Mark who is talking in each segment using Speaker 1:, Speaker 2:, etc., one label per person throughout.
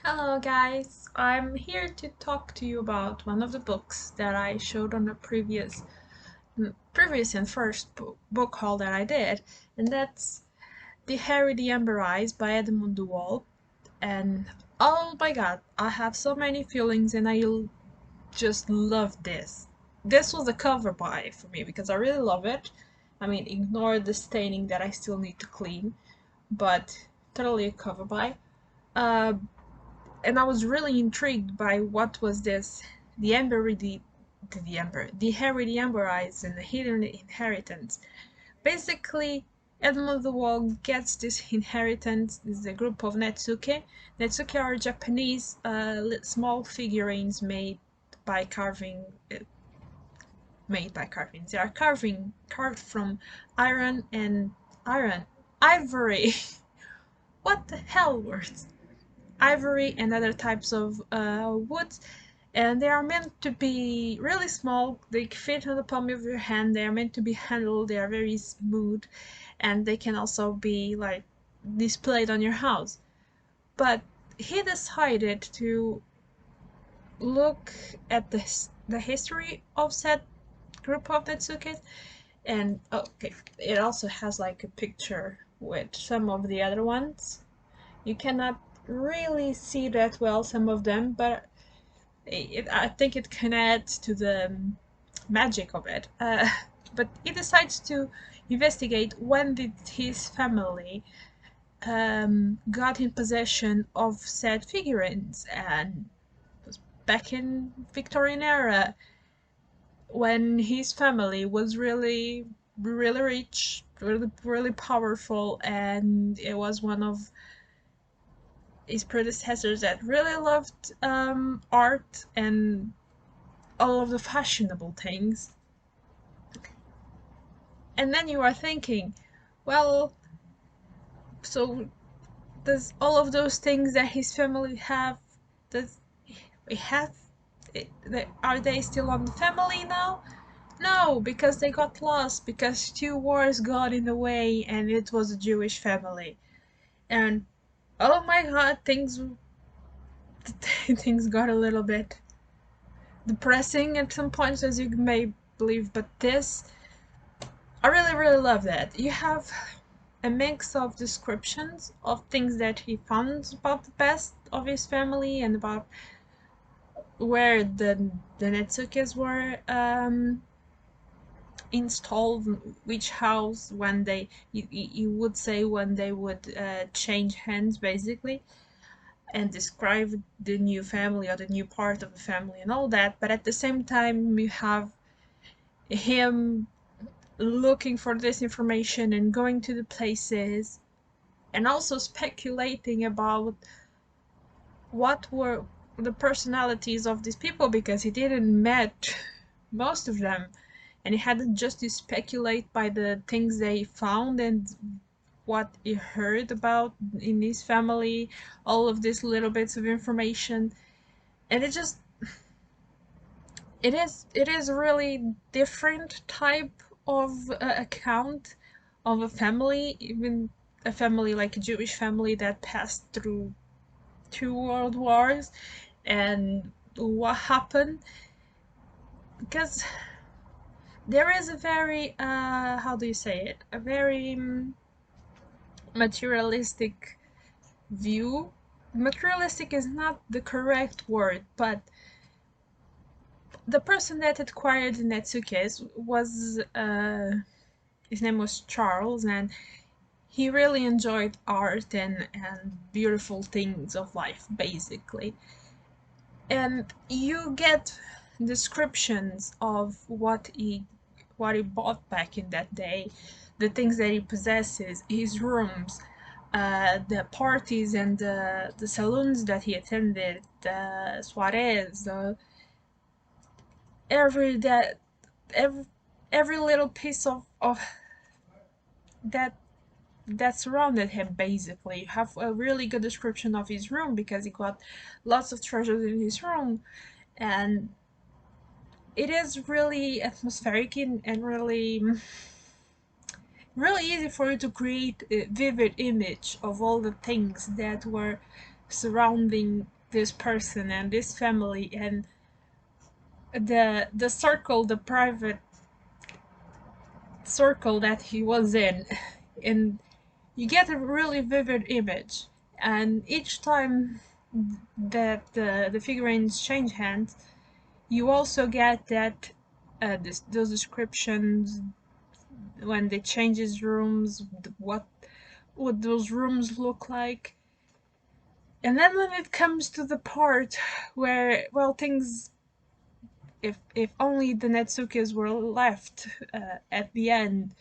Speaker 1: Hello guys, I'm here to talk to you about one of the books that I showed on the previous and first book haul that I did, and that's The Hare, the Amber Eyes by Edmund Duval. And oh my god, I have so many feelings and I just love this. This was a cover buy for me because I really love it. I mean, ignore the staining that I still need to clean, but totally a cover buy. Uh, and I was really intrigued by what was this, the the Harry the Amber Eyes and the Hidden Inheritance. Basically, Edmund the Wall gets this inheritance. This is a group of Netsuke. Netsuke are Japanese small figurines by carving. Uh, Made by carvings. They are carved from iron and iron ivory. What the hell words? Ivory and other types of woods, and they are meant to be really small. They fit on the palm of your hand. They are meant to be handled. They are very smooth, and they can also be like displayed on your house. But he decided to look at the history of said group of Netsukes, and oh, okay, it also has like a picture with some of the other ones. You cannot really see that well some of them, but I think it can add to the magic of it. But he decides to investigate when did his family got in possession of said figurines, and it was back in Victorian era when his family was really rich, really powerful, and it was one of his predecessors that really loved art and all of the fashionable things. And then you are thinking, well, so does all of those things that his family have, does we have, are they still on the family now? No, because they got lost, because two wars got in the way and it was a Jewish family. And oh my god, things got a little bit depressing at some points, as you may believe, but this, I really love that. You have a mix of descriptions of things that he found about the past of his family and about where the Netsukes were installed, which house, when they, you would say, when they would change hands, basically, and describe the new family or the new part of the family and all that. But at the same time, you have him looking for this information and going to the places and also speculating about what were the personalities of these people, because he didn't met most of them, and he had just to speculate by the things they found and what he heard about in his family, all of these little bits of information. And it is a really different type of account of a family, even a family like a Jewish family that passed through two world wars, and what happened, because there is a very how do you say it, a very materialistic view. Materialistic is not the correct word, but the person that acquired Netsuke's was his name was Charles, and he really enjoyed art and beautiful things of life, basically. And you get descriptions of what he bought back in that day, the things that he possesses, his rooms, the parties and the saloons that he attended, the soirees, every that every every little piece of that that surrounded him. Basically, you have a really good description of his room because he got lots of treasures in his room, and it is really atmospheric and really easy for you to create a vivid image of all the things that were surrounding this person and this family and the circle, the private circle that he was in, and you get a really vivid image. And each time that the figurines change hands, you also get that those descriptions when they changes rooms, what would those rooms look like. And then when it comes to the part where, well, things, if only the Netsukes were left at the end,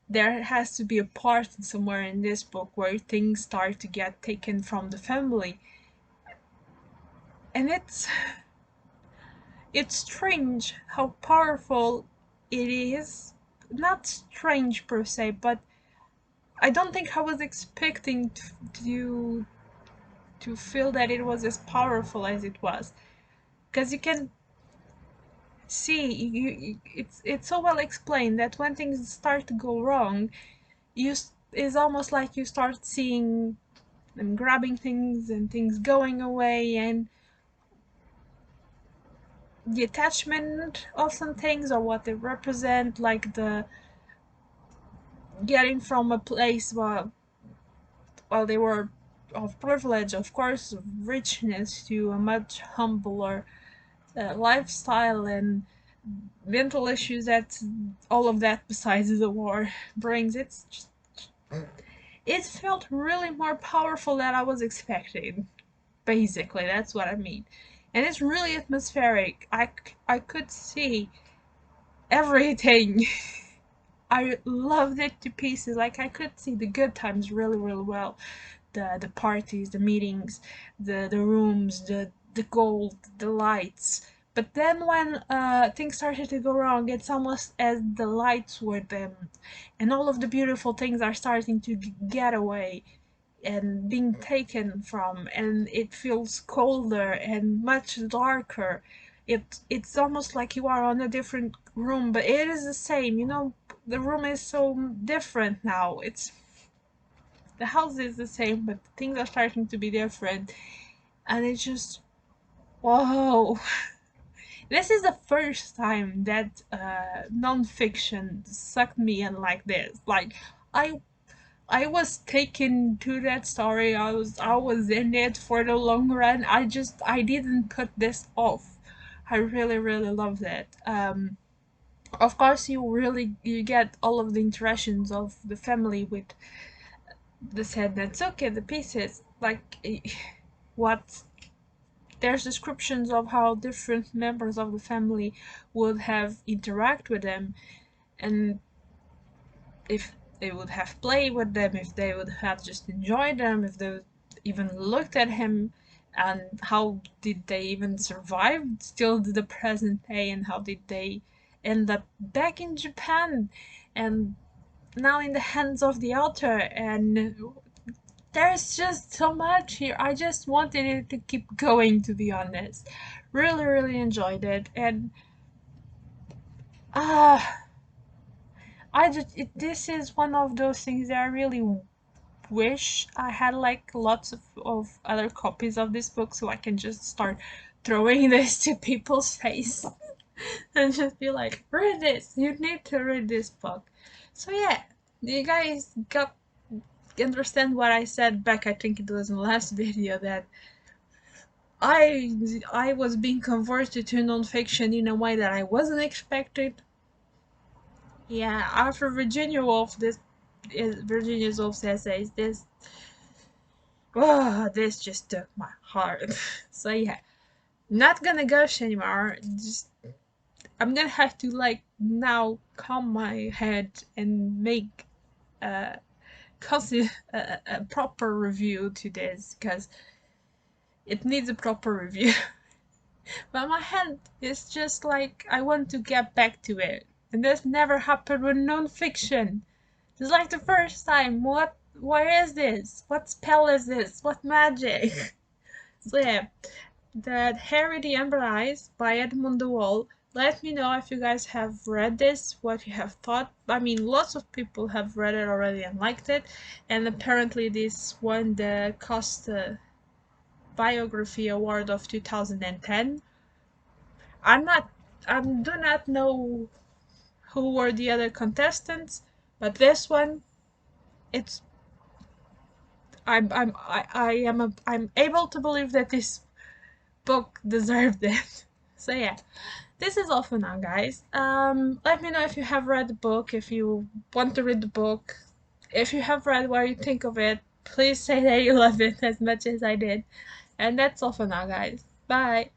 Speaker 1: there has to be a part somewhere in this book where things start to get taken from the family. And it's strange how powerful it is. Not strange per se, but I don't think I was expecting to to feel that it was as powerful as it was, because you can see it's so well explained that when things start to go wrong, it's almost like you start seeing them grabbing things and things going away, and the attachment of some things or what they represent, like the getting from a place while they were of privilege, of course, of richness, to a much humbler lifestyle and mental issues that all of that besides the war brings. It felt really more powerful than I was expecting. Basically, that's what I mean. And it's really atmospheric. I could see everything. I loved it to pieces. Like, I could see the good times really, really well. The parties, the meetings, the rooms, the gold, the lights. But then when things started to go wrong, it's almost as the lights were dimmed, and all of the beautiful things are starting to get away and being taken from, and it feels colder and much darker. It's almost like you are on a different room, but it is the same. The room is so different now. The house is the same, but things are starting to be different, and it's just, whoa. This is the first time that non-fiction sucked me in like this. Like, I I was taken to that story. I was in it for the long run. I didn't put this off. I really, really loved it. Of course, you get all of the interactions of the family with the said Natsuke, the pieces. Like, what there's descriptions of how different members of the family would have interact with them, and if they would have played with them, if they would have just enjoyed them, if they even looked at him, and how did they even survive still to the present day, and how did they end up back in Japan and now in the hands of the author. And there's just so much here. I just wanted it to keep going, to be honest. Really, really enjoyed it. And ah, this is one of those things that I really wish I had, like, lots of other copies of this book so I can just start throwing this to people's face and just be like, read this, you need to read this book. So yeah, you guys got understand what I said back, I think it was in the last video, that I was being converted to nonfiction in a way that I wasn't expected. Yeah, after Virginia Woolf, Virginia Woolf's essays, this just took my heart. So yeah, not gonna gush anymore. Just I'm gonna have to, like, now calm my head and make a a proper review to this, because it needs a proper review. But my head is just like, I want to get back to it, and this never happened with non-fiction. It's like the first time. What is this? What spell is this? What magic? So yeah, that Hare the Amber Eyes by Edmund Wall. Let me know if you guys have read this, what you have thought. I mean, lots of people have read it already and liked it, and apparently this won the Costa Biography Award of 2010. I'm not, I do not know who were the other contestants, but this one, it's, I'm able to believe that this book deserved it. So yeah, this is all for now, guys. Let me know if you have read the book, if you want to read the book, if you have read, what you think of it. Please say that you love it as much as I did. And that's all for now, guys. Bye.